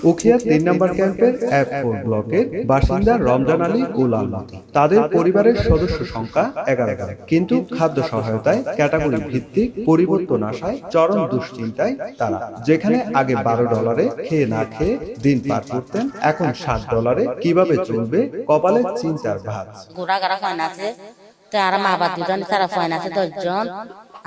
উখিয়া ৩ নম্বর ক্যাম্পের F4 ব্লকের বাসিন্দা রমজান আলী ও লালমতি। তাদের পরিবারের সদস্য সংখ্যা 11 কিন্তু খাদ্য সহায়তায় ক্যাটাগরি ভিত্তিক পরিবর্তন আসায় চরম দুশ্চিন্তায় তারা। যেখানে আগে $12 খেয়ে না খেয়ে দিন পার করতেন, এখন $7 কিভাবে চলবে কপালে চিন্তার ভাঁজ। তারা মা বাবা দুজন তারা ফয়ন আছে 10 জন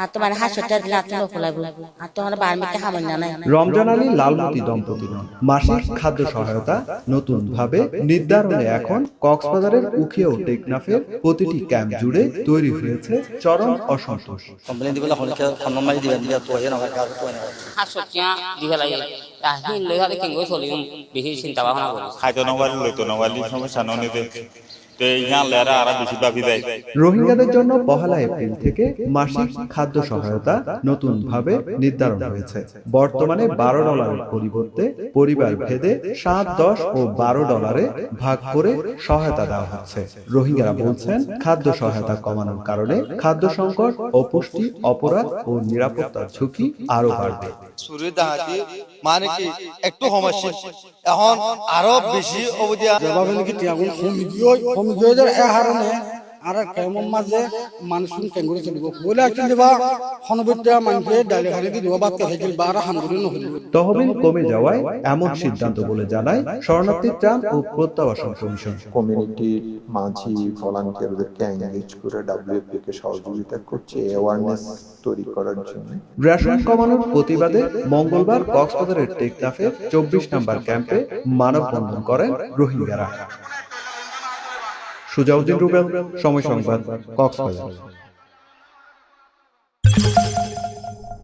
আর তোমার হাসটা দিলে আর তুমি ফলাইবো আর তোমার বার্মিকে হামনা নাই। রমজান আলী লালমতি দম্পতি নন, মাসিক খাদ্য সহায়তা নতুন ভাবে নির্ধারণে এখন কক্সবাজারের উখিয়া ও টেকনাফের প্রতিটি ক্যাম্প জুড়ে তৈরি হয়েছে চরম অসন্তোষ। কমপ্লেইন দিবেলা হলকে সম্মানমাই দিবেন দিয়া তো হয় না কাজ তো না হাসটিয়া দিবেলাই তাহিন লইহালে কেঙ্গো চলিম বেশি চিন্তা ভাবনা করি খাইতো নওয়ালি লইতো নওয়ালি সমস্যা ননিতে রোহিঙ্গাদের জন্য 1 এপ্রিল থেকে মাসিক খাদ্য সহায়তা নতুন ভাবে নির্ধারণ হয়েছে। বর্তমানে $12 পরিবর্তে পরিবার ভেদে $7, $10 ও $12 ভাগ করে সহায়তা দেওয়া হচ্ছে। রোহিঙ্গারা বলছেন খাদ্য সহায়তা কমানোর কারণে খাদ্য সংকট, অপুষ্টি, অপরাধ ও নিরাপত্তার ঝুঁকি আরো বাড়বে। মানে কি একটু সমস্যা এখন আরো বেশি অবধিয়া আর কেমন মাঝে মানুষ কেঙ্গুরি চলিব বলে দিবা হনবটা মানুষে ডাইলে খালি দিব বাদ খাইছিল বা হামগুরি নহল। তহবিল কমে যাওয়ায় এমন সিদ্ধান্ত বলে জানায় শরণার্থী ত্রাণ ও প্রত্যাবাসন কমিশন। কমিউনিটি মাঝি ভলান্টিয়ারদেরকে এনগেজ করে WFP কে সহযোগিতা করছে অ্যাওয়ারনেস তৈরি করার জন্য। রেশন কমানোর প্রতিবাদে মঙ্গলবার কক্সবাজারের টেকনাফে 24 নম্বর ক্যাম্পে মানববন্ধন করেন রোহিঙ্গারা। সুজাউদ্দিন রুবেল, সময় সংবাদ, কক্সবাজার।